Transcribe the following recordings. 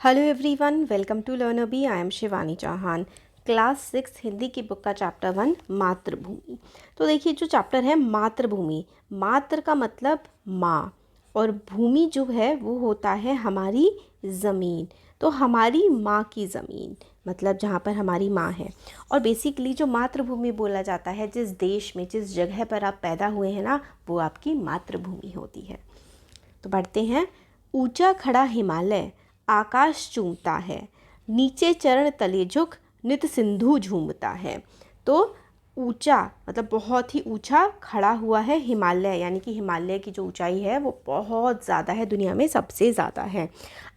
Hello everyone, welcome to learner. I am Shivani Chauhan. Class 6 Hindi की book का chapter 1 मातृभूमि। तो देखिए, जो चैप्टर है मातृभूमि, मातृ का मतलब माँ और भूमि जो है वो होता है हमारी ज़मीन। तो हमारी माँ की ज़मीन मतलब जहाँ पर हमारी माँ है। और बेसिकली जो मातृभूमि बोला जाता है, जिस देश में जिस जगह पर आप पैदा हुए हैं ना, वो आपकी मातृभूमि होती है। तो पढ़ते हैं। ऊंचा खड़ा हिमालय आकाश चूमता है, नीचे चरण तले झुक नित सिंधु झूमता है। तो ऊंचा मतलब बहुत ही ऊंचा खड़ा हुआ है हिमालय, यानी कि हिमालय की जो ऊंचाई है वो बहुत ज़्यादा है, दुनिया में सबसे ज़्यादा है।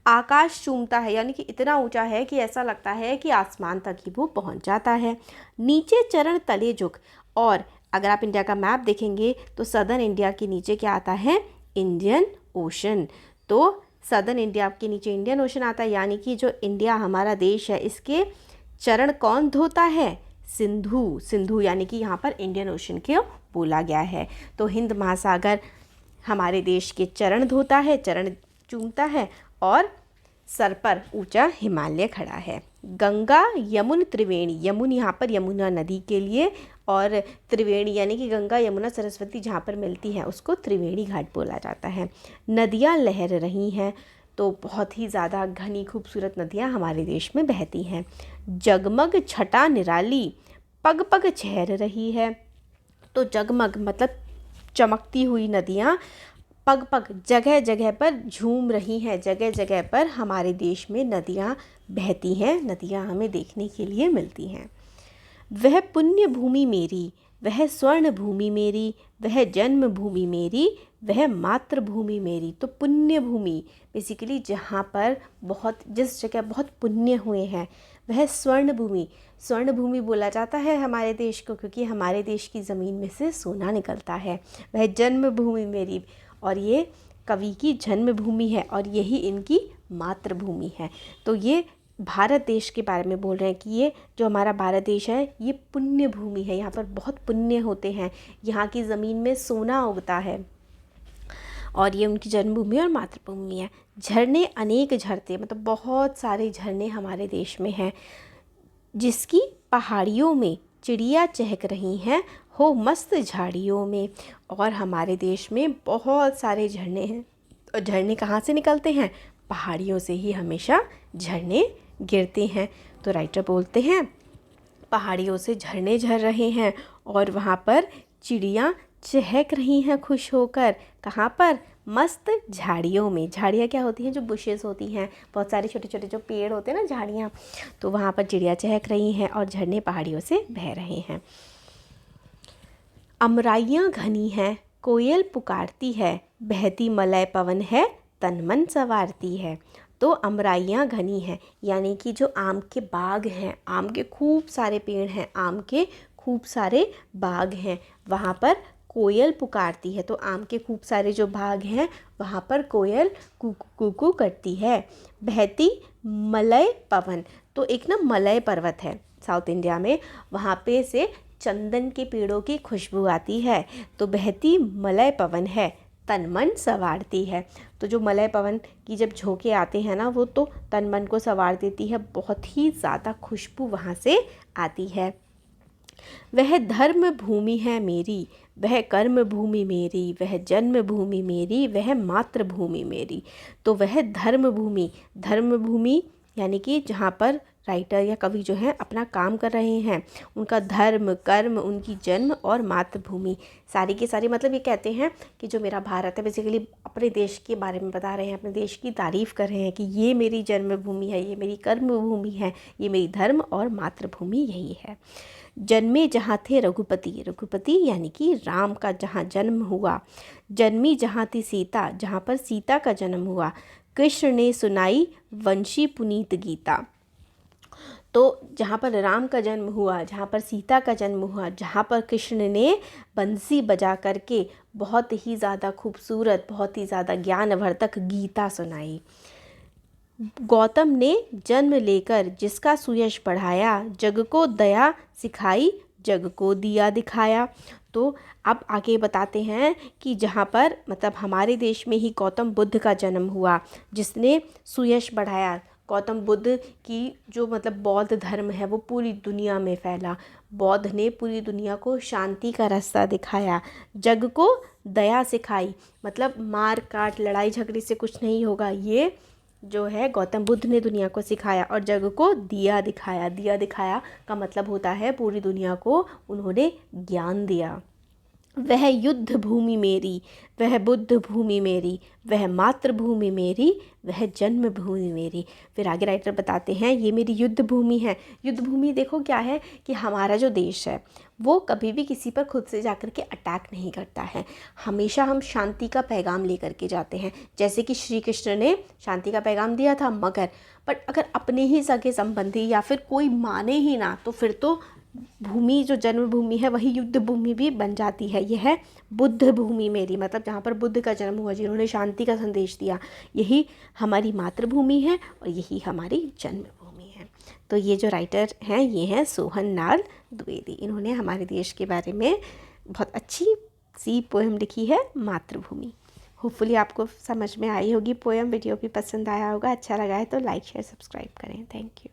आकाश चूमता है यानी कि इतना ऊंचा है कि ऐसा लगता है कि आसमान तक ही वो पहुंच जाता है। नीचे चरण तले झुक, और अगर आप इंडिया का मैप देखेंगे तो सदर्न इंडिया के नीचे क्या आता है? Indian ocean. तो सदर्न इंडिया के नीचे इंडियन ओशन आता है, यानी कि जो इंडिया हमारा देश है इसके चरण कौन धोता है? सिंधु। सिंधु यानी कि यहाँ पर इंडियन ओशन को बोला गया है। तो हिंद महासागर हमारे देश के चरण धोता है, चरण चूमता है, और सर पर ऊंचा हिमालय खड़ा है। गंगा यमुन त्रिवेणी, यमुन यहाँ पर यमुना नदी के लिए, और त्रिवेणी यानी कि गंगा यमुना सरस्वती जहाँ पर मिलती है उसको त्रिवेणी घाट बोला जाता है। नदियाँ लहर रही हैं, तो बहुत ही ज़्यादा घनी खूबसूरत नदियाँ हमारे देश में बहती हैं। जगमग छटा निराली पग पग छहर रही है। तो जगमग मतलब चमकती हुई नदियाँ पग पग जगह जगह पर झूम रही हैं, जगह जगह पर हमारे देश में नदियाँ बहती हैं, नदियाँ हमें देखने के लिए मिलती हैं। वह पुण्य भूमि मेरी, वह स्वर्ण भूमि मेरी, वह जन्म भूमि मेरी, वह मातृभूमि मेरी। तो पुण्य भूमि बेसिकली जहाँ पर जिस जगह बहुत पुण्य हुए हैं, वह स्वर्ण भूमि। स्वर्ण भूमि बोला जाता है हमारे देश को, क्योंकि हमारे देश की ज़मीन में से सोना निकलता है। वह जन्मभूमि मेरी, और ये कवि की जन्मभूमि है और यही इनकी मातृभूमि है। तो ये भारत देश के बारे में बोल रहे हैं कि ये जो हमारा भारत देश है ये पुण्य भूमि है, यहाँ पर बहुत पुण्य होते हैं, यहाँ की ज़मीन में सोना उगता है, और ये उनकी जन्मभूमि और मातृभूमि है। झरने अनेक झरते, मतलब बहुत सारे झरने हमारे देश में हैं, जिसकी पहाड़ियों में चिड़िया चहक रही हैं हो मस्त झाड़ियों में। और हमारे देश में बहुत सारे झरने हैं, और झरने कहाँ से निकलते हैं? पहाड़ियों से ही हमेशा झरने गिरते हैं। तो राइटर बोलते हैं पहाड़ियों से झरने झर रहे हैं और वहाँ पर चिड़ियाँ चहक रही हैं खुश होकर। कहाँ पर? मस्त झाड़ियों में। झाड़ियाँ क्या होती हैं? जो बुशेस होती हैं, बहुत सारे छोटे छोटे जो पेड़ होते हैं ना, झाड़ियाँ। तो वहाँ पर चिड़िया चहक रही हैं और झरने पहाड़ियों से बह रहे हैं। अमराइयाँ घनी हैं, कोयल पुकारती है, बहती मलय पवन है, तन मन संवारती है। तो अमराइयाँ घनी हैं यानी कि जो आम के बाग हैं, आम के खूब सारे पेड़ हैं, आम के खूब सारे बाग हैं, वहाँ पर कोयल पुकारती है। तो आम के खूब सारे जो बाग हैं वहाँ पर कोयल कुकू कुकू करती है। बहती मलय पवन, तो एक ना मलय पर्वत है साउथ इंडिया में, वहाँ पे से चंदन के पेड़ों की खुशबू आती है। तो बहती मलय पवन है, तन मन संवारती है। तो जो मलय पवन की जब झोंके आते हैं ना, वो तो तन मन को संवार देती है, बहुत ही ज़्यादा खुशबू वहाँ से आती है। वह धर्म भूमि है मेरी, वह कर्म भूमि मेरी, वह जन्म भूमि मेरी, वह मातृभूमि मेरी। तो वह धर्म भूमि यानी कि जहाँ पर राइटर या कवि जो हैं अपना काम कर रहे हैं, उनका धर्म, कर्म, उनकी जन्म और मातृभूमि, सारी के सारी मतलब ये कहते हैं कि जो मेरा भारत है, बेसिकली अपने देश के बारे में बता रहे हैं, अपने देश की तारीफ़ कर रहे हैं कि ये मेरी जन्मभूमि है, ये मेरी कर्म भूमि है, ये मेरी धर्म और मातृभूमि यही है। जन्मे जहाँ थे रघुपति, रघुपति यानी कि राम का जहाँ जन्म हुआ। जन्मी जहाँ थी सीता, जहाँ पर सीता का जन्म हुआ। कृष्ण ने सुनाई वंशी पुनीत गीता। तो जहाँ पर राम का जन्म हुआ, जहाँ पर सीता का जन्म हुआ, जहाँ पर कृष्ण ने बंसी बजा करके बहुत ही ज़्यादा खूबसूरत, बहुत ही ज़्यादा ज्ञानवर्धक गीता सुनाई। गौतम ने जन्म लेकर जिसका सुयश बढ़ाया, जग को दया सिखाई, जग को दिया दिखाया। तो अब आगे बताते हैं कि जहाँ पर मतलब हमारे देश में ही गौतम बुद्ध का जन्म हुआ, जिसने सुयश बढ़ाया। गौतम बुद्ध की जो मतलब बौद्ध धर्म है वो पूरी दुनिया में फैला। बौद्ध ने पूरी दुनिया को शांति का रास्ता दिखाया, जग को दया सिखाई, मतलब मार काट लड़ाई झगड़े से कुछ नहीं होगा, ये जो है गौतम बुद्ध ने दुनिया को सिखाया। और जग को दिया दिखाया, दिया दिखाया का मतलब होता है पूरी दुनिया को उन्होंने ज्ञान दिया। वह युद्ध भूमि मेरी, वह बुद्ध भूमि मेरी, वह मातृभूमि मेरी, वह जन्मभूमि मेरी। फिर आगे राइटर बताते हैं ये मेरी युद्ध भूमि है। युद्ध भूमि देखो क्या है कि हमारा जो देश है वो कभी भी किसी पर खुद से जाकर के अटैक नहीं करता है, हमेशा हम शांति का पैगाम लेकर के जाते हैं। जैसे कि श्री कृष्ण ने शांति का पैगाम दिया था, मगर बट अगर अपने ही सगे संबंधी या फिर कोई माने ही ना तो फिर तो भूमि जो जन्मभूमि है वही युद्ध भूमि भी बन जाती है। यह है बुद्ध भूमि मेरी, मतलब जहाँ पर बुद्ध का जन्म हुआ, जिन्होंने शांति का संदेश दिया, यही हमारी मातृभूमि है और यही हमारी जन्मभूमि है। तो ये जो राइटर हैं ये हैं सोहन लाल द्विवेदी। इन्होंने हमारे देश के बारे में बहुत अच्छी सी पोएम लिखी है, मातृभूमि। होपफुली आपको समझ में आई होगी पोएम। वीडियो भी पसंद आया होगा, अच्छा लगा है तो लाइक शेयर सब्सक्राइब करें। Thank you.